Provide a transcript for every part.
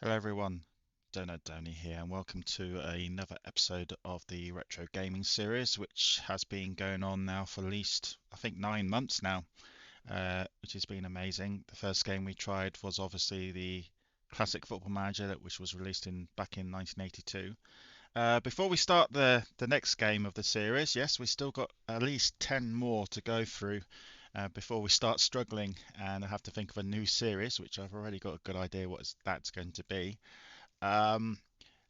Hello everyone, Donut Downey here, and welcome to another episode of the Retro Gaming series, which has been going on now for at least, I think, 9 months now, which has been amazing. The first game we tried was obviously the Classic Football Manager, which was released back in 1982. Before we start the next game of the series, yes, we still got at least 10 more to go through before we start struggling and I have to think of a new series, which I've already got a good idea what that's going to be. Um,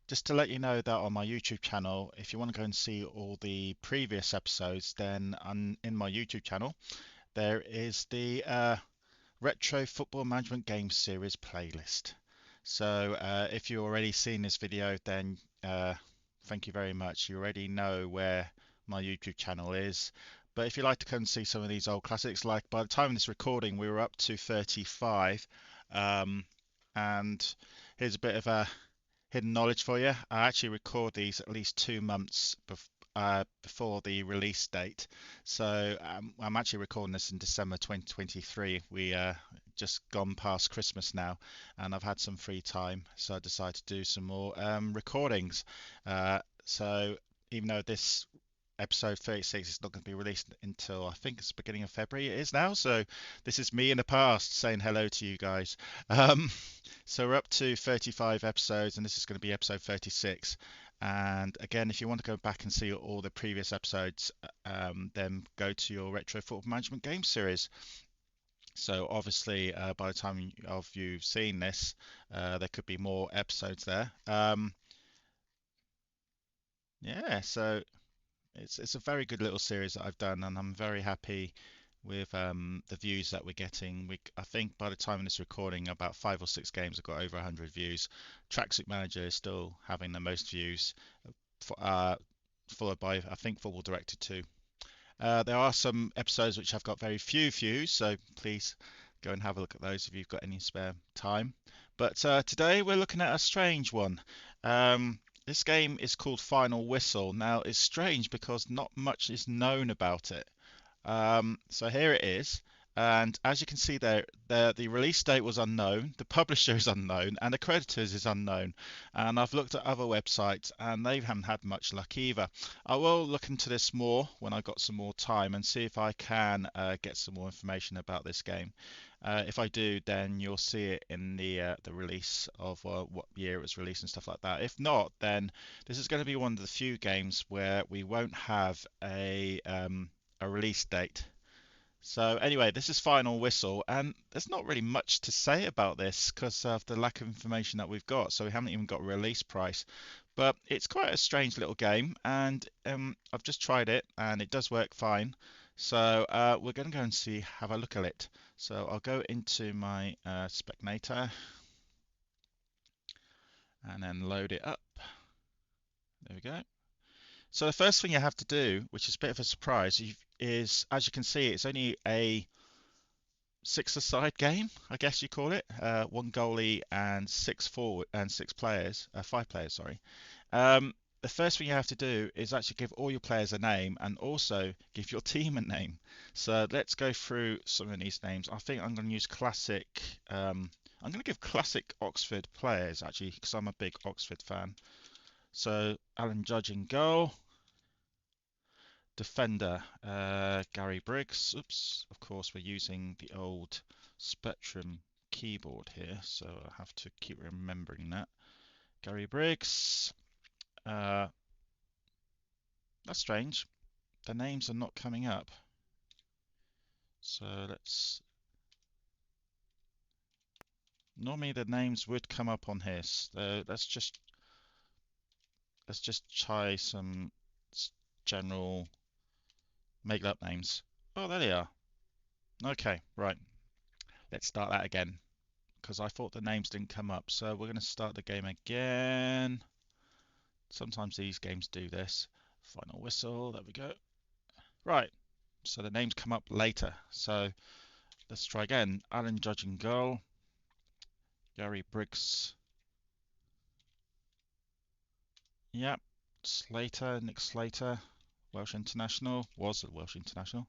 just to let you know that on my YouTube channel, if you want to go and see all the previous episodes, then in my YouTube channel, there is the Retro Football Management Games Series playlist. So if you've already seen this video, then thank you very much. You already know where my YouTube channel is. But if you'd like to come and see some of these old classics, like by the time of this recording, we were up to 35. Um, and here's a bit of a hidden knowledge for you. I actually record these at least 2 months before the release date. So I'm actually recording this in December 2023. We just gone past Christmas now, and I've had some free time, so I decided to do some more recordings. So even though this episode 36 is not going to be released until I think it's the beginning of February. It is now. So this is me in the past saying hello to you guys. Um, so we're up to 35 episodes, and this is going to be episode 36. And again, if you want to go back and see all the previous episodes, then go to your Retro Football Management Game series. So obviously, by the time of you've seen this, there could be more episodes there. Yeah, so it's a very good little series that I've done, and I'm very happy with the views that we're getting. I think by the time of this recording, about 5 or 6 games have got over 100 views. Tracksuit Manager is still having the most views, uh, followed by I think Football Director 2. There are some episodes which have got very few views, so please go and have a look at those if you've got any spare time. But today we're looking at a strange one. This game is called Final Whistle. Now it's strange because not much is known about it. So here it is. And as you can see there, the release date was unknown, the publisher is unknown, and the creditors is unknown. And I've looked at other websites and they haven't had much luck either. I will look into this more when I've got some more time and see if I can get some more information about this game. If I do, then you'll see it in the release of what year it was released and stuff like that. If not, then this is going to be one of the few games where we won't have a release date. So anyway, this is Final Whistle, and there's not really much to say about this because of the lack of information that we've got. So we haven't even got a release price, but it's quite a strange little game, and I've just tried it, and it does work fine. So we're going to go and have a look at it. So I'll go into my Spectator and then load it up. There we go. So the first thing you have to do, which is a bit of a surprise, is as you can see, it's only a six-a-side game, I guess you call it. One goalie and six forward and 6 players, 5 players, sorry. The first thing you have to do is actually give all your players a name and also give your team a name. So let's go through some of these names. I think I'm going to use classic. I'm going to give classic Oxford players actually because I'm a big Oxford fan. So Alan Judge in goal. Defender, Gary Briggs. Oops, of course we're using the old Spectrum keyboard here, so I have to keep remembering that. Gary Briggs. Uh, that's strange. The names are not coming up. So let's. Normally the names would come up on here. So let's just try some general make up names. Oh, there they are. Okay, right. Let's start that again because I thought the names didn't come up. So we're going to start the game again. Sometimes these games do this. Final whistle, there we go. Right, so the names come up later. So let's try again. Alan Judge in goal. Gary Briggs. Yep. Slater, Nick Slater. Welsh international. Was a Welsh international.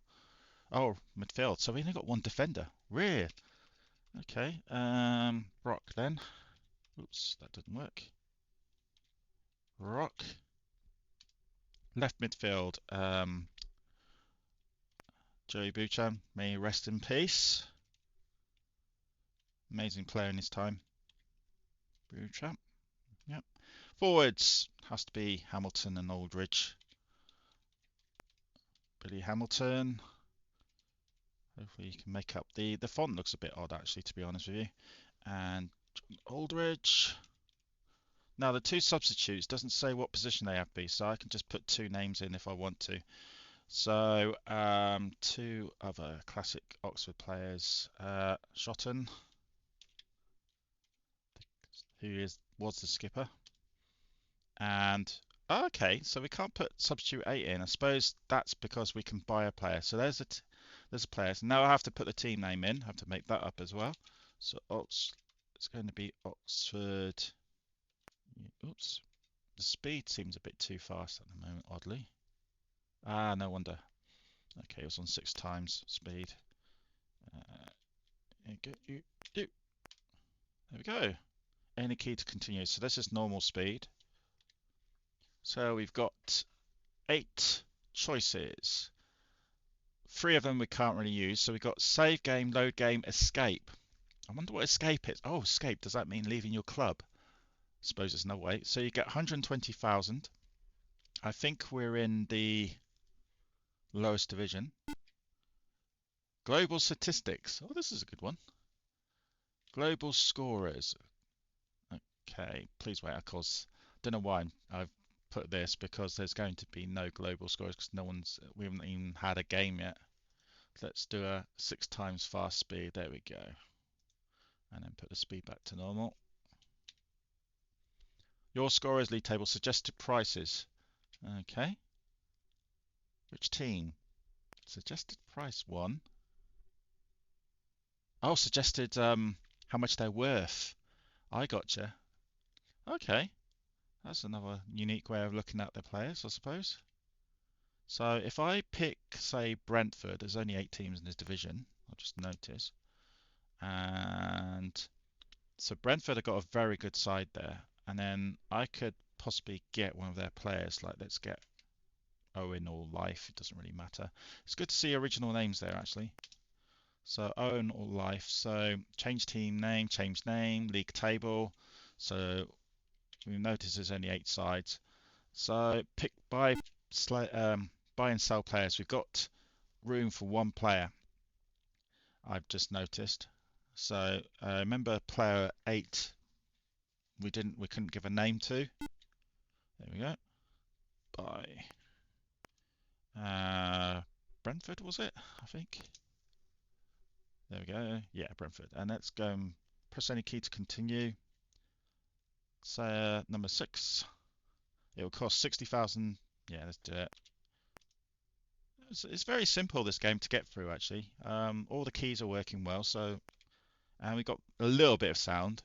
Oh, midfield. So we only got one defender. Weird. Okay. Brock then. Oops, that didn't work. Rock. Left midfield. Joey Buchan, may he rest in peace. Amazing player in his time. Buchan. Yep. Forwards has to be Hamilton and Aldridge. Billy Hamilton. Hopefully you can make up the font looks a bit odd actually, to be honest with you. And Aldridge. Now the two substitutes doesn't say what position they have to be, so I can just put two names in if I want to. So two other classic Oxford players, Shotton, who was the skipper, and okay, so we can't put substitute 8 in. I suppose that's because we can buy a player. So there's a player. So now I have to put the team name in. I have to make that up as well. So it's going to be Oxford. Oops, the speed seems a bit too fast at the moment, oddly. Ah, no wonder. Okay, it was on 6 times speed. There we go. Any key to continue. So this is normal speed. So we've got 8 choices. 3 of them we can't really use. So we've got save game, load game, escape. I wonder what escape is. Oh, escape. Does that mean leaving your club? I suppose there's no way. So you get 120,000. I think we're in the lowest division. Global statistics. Oh, this is a good one. Global scorers. Okay, please wait, of course. Don't know why I've put this, because there's going to be no global scorers because we haven't even had a game yet. Let's do a 6 times fast speed. There we go. And then put the speed back to normal. Your scorers league table suggested prices. Okay. Which team? Suggested price 1. Oh, suggested how much they're worth. I gotcha. Okay. That's another unique way of looking at the players, I suppose. So if I pick, say, Brentford, there's only 8 teams in this division, I'll just notice. And so Brentford have got a very good side there. And then I could possibly get one of their players, like let's get Owen or Life, it doesn't really matter. It's good to see original names there, actually. So Owen or Life, so change team name, change name, league table. So we notice there's only 8 sides. So pick buy and sell players. We've got room for 1 player, I've just noticed. So remember player 8 we couldn't give a name to. There we go. Buy Brentford, was it? I think. There we go. Yeah, Brentford. And let's go and press any key to continue. Say number 6. It will cost 60,000. Yeah, let's do it. It's very simple, this game, to get through, actually. All the keys are working well, so, and we've got a little bit of sound.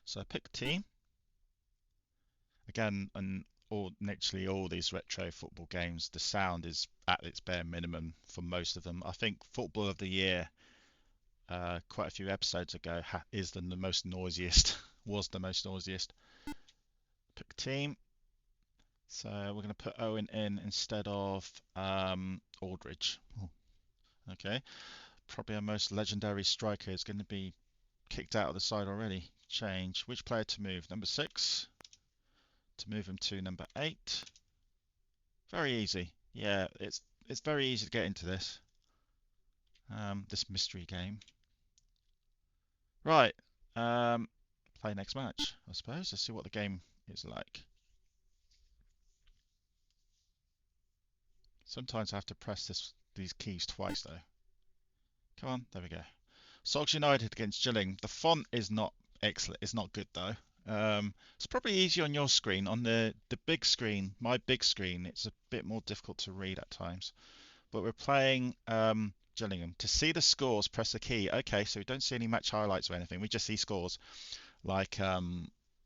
So pick team. Again, and literally all these retro football games, the sound is at its bare minimum for most of them. I think Football of the Year, quite a few episodes ago, is the most noisiest, was the most noisiest. Pick team. So we're going to put Owen in instead of Aldridge. Okay. Probably our most legendary striker is going to be kicked out of the side already. Change. Which player to move? Number 6. To move him to number 8. Very easy. Yeah, it's very easy to get into this. This mystery game. Right. Play next match, I suppose. Let's see what the game is like. Sometimes I have to press these keys twice though. Come on, there we go. Sogs United against Gilling. The font is not excellent. It's not good though. It's probably easier on your screen. On the big screen, my big screen, it's a bit more difficult to read at times. But we're playing Gillingham. To see the scores, press the key. Okay, so we don't see any match highlights or anything. We just see scores. Like, what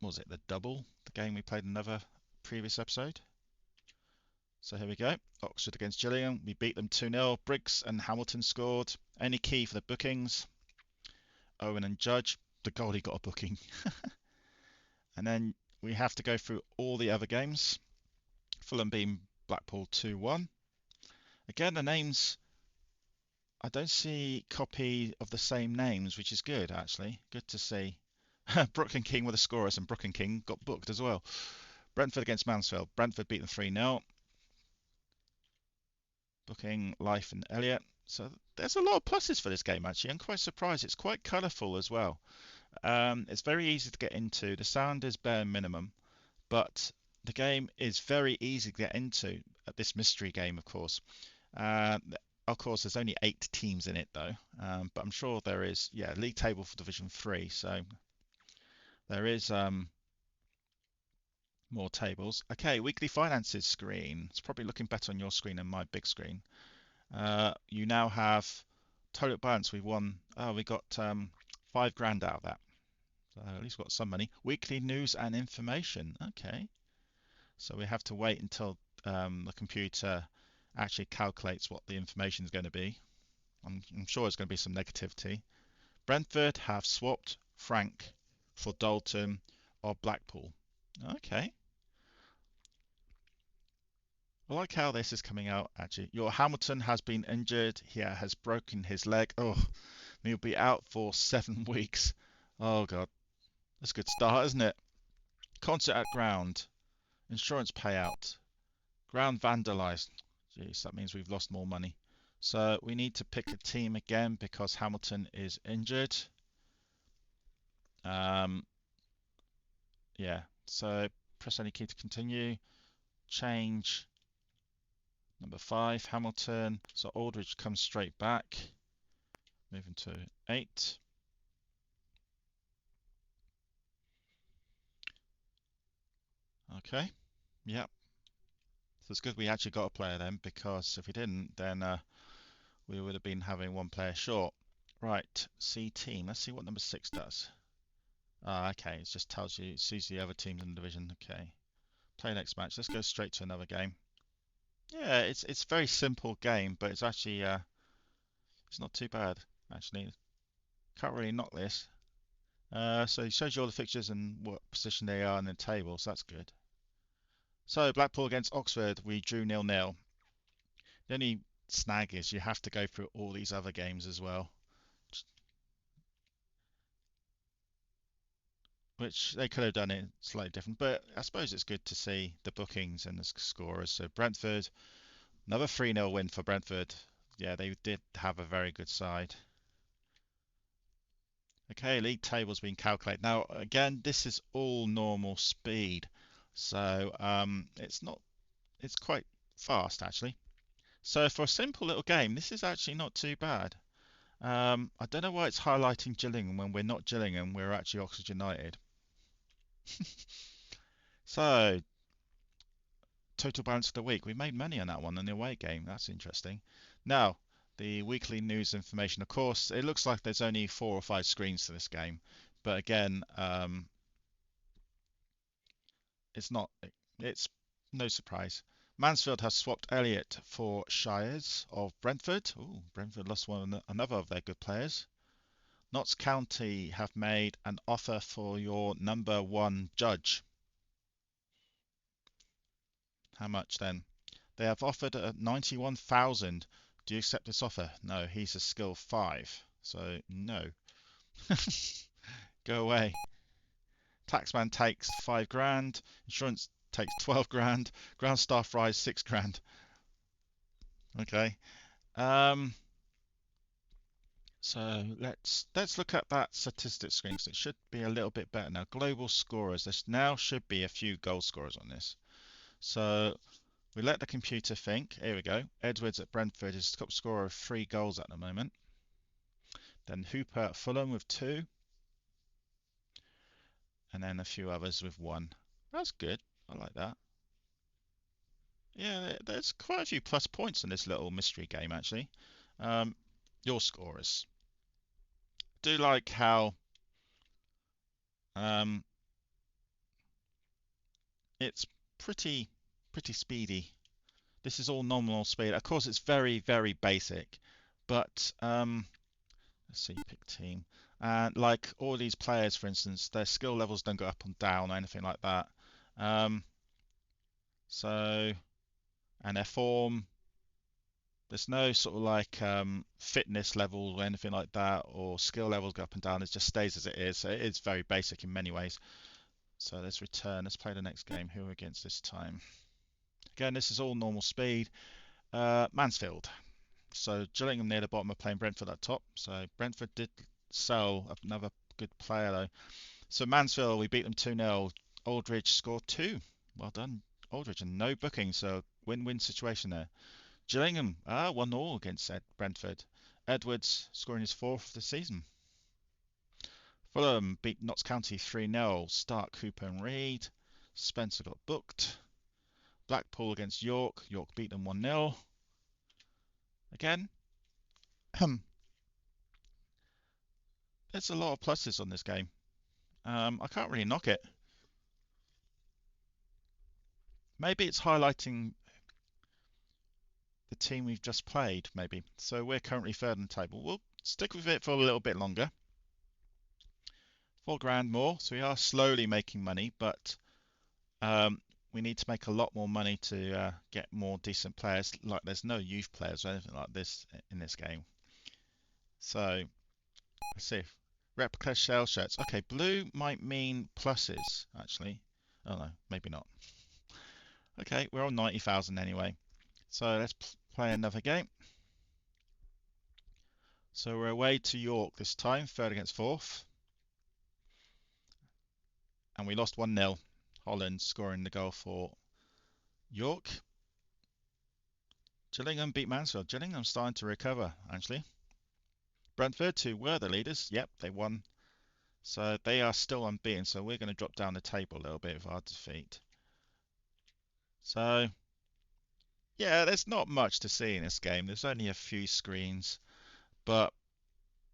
was it, the double? The game we played in another previous episode. So here we go. Oxford against Gillingham. We beat them 2-0. Briggs and Hamilton scored. Any key for the bookings? Owen and Judge. the goalie got a booking. And then we have to go through all the other games. Fulham being Blackpool 2-1. Again, the names, I don't see copy of the same names, which is good actually. Good to see. Brooklyn King were the scorers, and Brooklyn King got booked as well. Brentford against Mansfield. Brentford beat them 3-0. Booking Life and Elliott. So there's a lot of pluses for this game actually. I'm quite surprised. It's quite colourful as well. It's very easy to get into. The sound is bare minimum, but the game is very easy to get into. This mystery game, of course. Uh, of course, there's only 8 teams in it though, but I'm sure there is. Yeah, league table for Division 3, so there is more tables. Okay, weekly finances screen. It's probably looking better on your screen than my big screen. You now have total balance. We've won. Oh, we got £5 out of that. So at least got some money. Weekly news and information. Okay. So we have to wait until the computer actually calculates what the information is going to be. I'm sure it's going to be some negativity. Brentford have swapped Frank for Dalton of Blackpool. Okay. I like how this is coming out actually. Your Hamilton has been injured. He has broken his leg. Oh, he'll be out for 7 weeks. Oh God. That's a good start, isn't it? Concert at ground. Insurance payout. Ground vandalized. Jeez, that means we've lost more money. So we need to pick a team again because Hamilton is injured. Yeah, so press any key to continue. Change number 5, Hamilton. So Aldridge comes straight back. Moving to 8. Okay, yep. So it's good we actually got a player then, because if we didn't, then we would have been having one player short. Right, C team. Let's see what number 6 does. Ah, okay, it just tells you, it sees the other teams in the division. Okay, play next match. Let's go straight to another game. Yeah, it's a very simple game, but it's actually it's not too bad actually. Can't really knock this. So it shows you all the fixtures and what position they are in the table, so that's good. So Blackpool against Oxford, we drew 0-0. The only snag is you have to go through all these other games as well, which they could have done it slightly different. But I suppose it's good to see the bookings and the scorers. So Brentford, another 3-0 win for Brentford. Yeah, they did have a very good side. Okay, league table's been calculated. Now, again, this is all normal speed. So it's quite fast actually. So for a simple little game, this is actually not too bad. I don't know why it's highlighting Gillingham when we're not Gillingham, we're actually Oxford United. So, total balance of the week. We made money on that one in the away game. That's interesting. Now, the weekly news information. Of course, it looks like there's only 4 or 5 screens to this game, but again, it's not. It's no surprise. Mansfield has swapped Elliott for Shires of Brentford. Ooh, Brentford lost another of their good players. Notts County have made an offer for your number 1 judge. How much then? They have offered 91,000. Do you accept this offer? No, he's a skill 5. So, no. Go away. Taxman takes 5 grand. Insurance takes 12 grand. Ground staff rise 6 grand. Okay. So let's look at that statistics screen. So it should be a little bit better now. Global scorers. There now should be a few goal scorers on this. So we let the computer think. Here we go. Edwards at Brentford is top scorer of 3 goals at the moment. Then Hooper at Fulham with 2. And then a few others with 1. That's good. I like that. Yeah, there's quite a few plus points in this little mystery game actually. Your scorers. Do like how um, it's pretty speedy. This is all nominal speed. Of course, it's very basic, but Let's see, pick team. And like all these players, for instance, their skill levels don't go up and down or anything like that. Um, so, and their form, there's no sort of like fitness level or anything like that, or skill levels go up and down. It just stays as it is. So it is very basic in many ways. So let's return. Let's play the next game. Who are we against this time? Again, this is all normal speed. Mansfield. So Gillingham near the bottom are playing Brentford at top. So Brentford did sell another good player though. So Mansfield, we beat them 2-0. Aldridge scored two. Well done, Aldridge, and no booking. So win-win situation there. Gillingham, 1-0 against Brentford. Edwards scoring his fourth of the season. Fulham beat Notts County 3-0. Stark, Cooper and Reed. Spencer got booked. Blackpool against York. York beat them 1-0. Again, there's a lot of pluses on this game. I can't really knock it. Maybe it's highlighting the team we've just played, maybe. So we're currently third on the table. We'll stick with it for a little bit longer. 4 grand more, so we are slowly making money, but we need to make a lot more money to get more decent players. Like there's no youth players or anything like this in this game. So let's see. Replica shell shirts. Okay, blue might mean pluses, actually. Oh no, maybe not. Okay, we're on 90,000 anyway. So let's play another game. So we're away to York this time, third against fourth. And we lost 1-0. Holland scoring the goal for York. Gillingham beat Mansfield. Gillingham's starting to recover, actually. Brentford, who were the leaders, yep, they won. So they are still unbeaten, so we're going to drop down the table a little bit with our defeat. So, yeah, there's not much to see in this game. There's only a few screens, but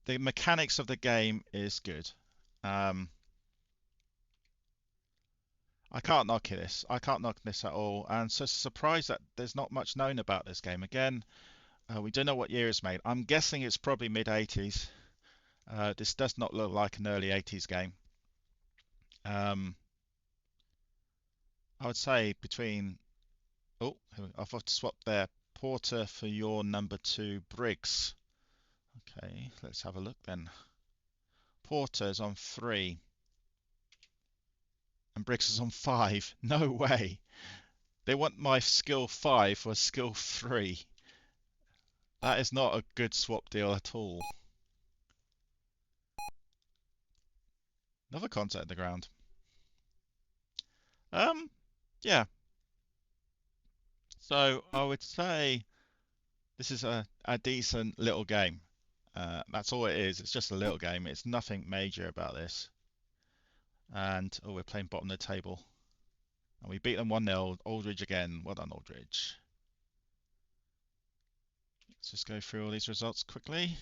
the mechanics of the game is good. I can't knock this. I can't knock this at all. And so surprised that there's not much known about this game. Again, we don't know what year it's made. I'm guessing it's probably mid 80s. This does not look like an early 80s game. Um, I would say between. Oh, I've got to swap there. Porter for your number 2, Briggs. Okay, let's have a look then. Porter's on 3 and Briggs is on 5. No way. They want my skill 5 for skill 3. That is not a good swap deal at all. Another contact at the ground. Yeah. So I would say this is a decent little game. That's all it is. It's just a little game. It's nothing major about this. And oh, we're playing bottom of the table. And we beat them 1-0. Aldridge again. Well done, Aldridge. Let's just go through all these results quickly.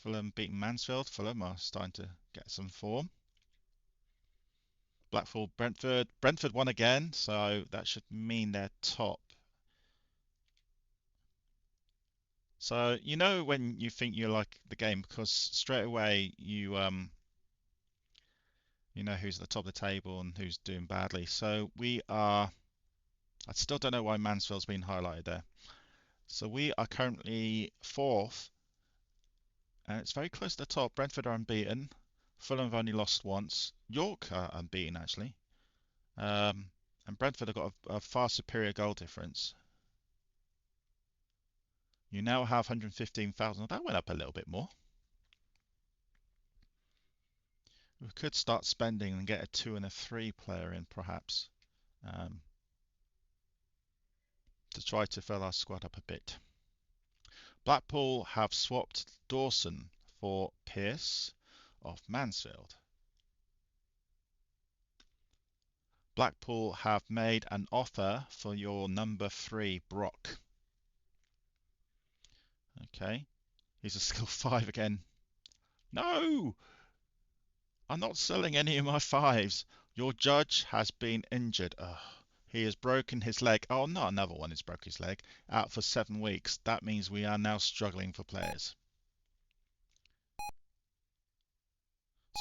Fulham beating Mansfield. Fulham are starting to get some form. Blackpool, Brentford. Brentford won again, so that should mean they're top. So you know when you think you like the game because straight away you know who's at the top of the table and who's doing badly. So we are. I still don't know why Mansfield's been highlighted there. So we are currently fourth, and it's very close to the top. Brentford are unbeaten. Fulham have only lost once. York are unbeaten actually, and Brentford have got a far superior goal difference. You now have 115,000. That went up a little bit more. We could start spending and get a 2 and a 3 player in perhaps um, to try to fill our squad up a bit. Blackpool have swapped Dawson for Pearce of Mansfield. Blackpool have made an offer for your number 3 Brock. Okay, he's a skill 5 again. No! I'm not selling any of my 5s. Your judge has been injured. Ugh. He has broken his leg. Oh, not another one has broken his leg. Out for 7 weeks. That means we are now struggling for players.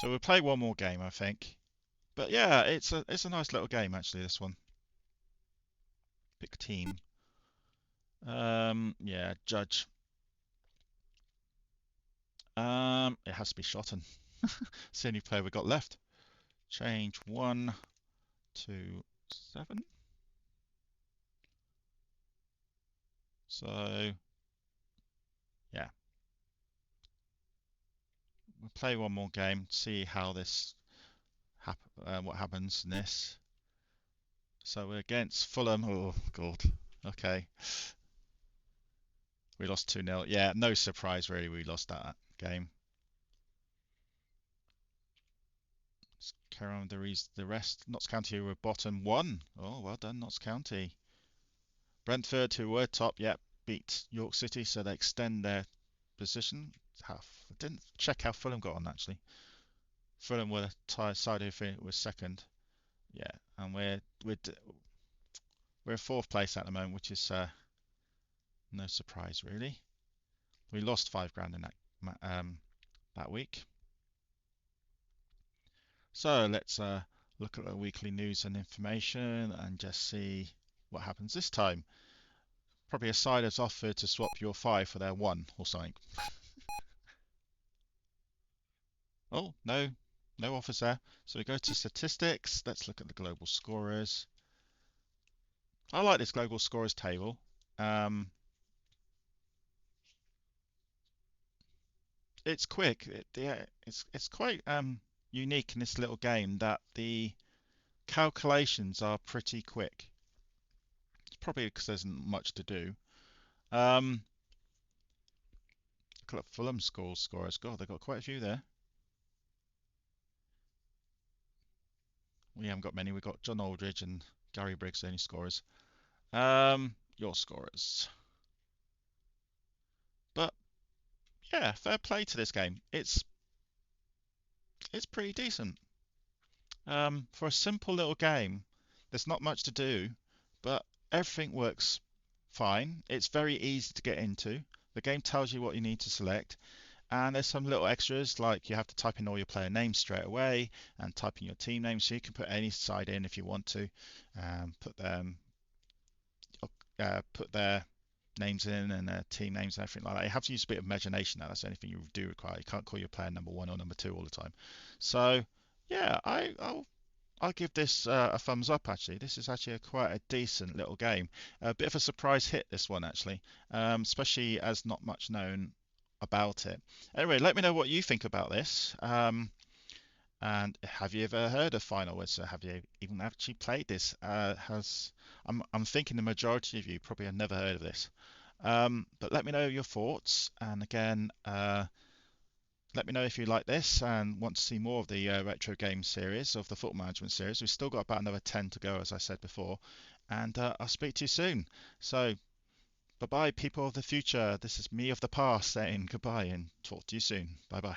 So we'll play one more game, I think. But yeah, it's a nice little game actually, this one. Pick team. Yeah, judge. It has to be Shotton. It's the only player we got left. Change 1 to 7. So yeah, we'll play one more game, see how this what happens in this. So we're against Fulham. Oh God. Okay. We lost 2-0. Yeah, no surprise really. We lost that game. Let's carry on with the rest. Notts County were bottom 1. Oh, well done, Notts County. Brentford, who were top, yep, beat York City, so they extend their position. I didn't check how Fulham got on actually. Fulham were side who was second. Yeah, and we're fourth place at the moment, which is no surprise really. We lost £5 in that week. So let's look at the weekly news and information and just see what happens this time. Probably a side has offered to swap your 5 for their 1 or something. Oh, no offers there. So we go to statistics. Let's look at the global scorers. I like this global scorers table. It's quick. It's quite unique in this little game that the calculations are pretty quick. It's probably because there's not much to do. Look at Fulham scorers. God, they've got quite a few there. We haven't got many. We've got John Aldridge and Gary Briggs, the only scorers. Your scorers. But yeah, fair play to this game. It's pretty decent. For a simple little game, there's not much to do, but everything works fine. It's very easy to get into. The game tells you what you need to select, and there's some little extras like you have to type in all your player names straight away and type in your team name, so you can put any side in if you want to. Put their names in and their team names and everything like that. You have to use a bit of imagination now. That's the only thing you do require. You can't call your player number 1 or number 2 all the time. So yeah, I'll give this a thumbs up actually. This is actually quite a decent little game. A bit of a surprise hit this one actually, especially as not much known about it. Anyway, let me know what you think about this. And have you ever heard of Final Wizard? Have you even actually played this? I'm thinking the majority of you probably have never heard of this. But let me know your thoughts. And again, let me know if you like this and want to see more of the retro game series of the Football Management series. We've still got about another 10 to go, as I said before. And I'll speak to you soon. So bye bye, people of the future. This is me of the past saying goodbye and talk to you soon. Bye bye.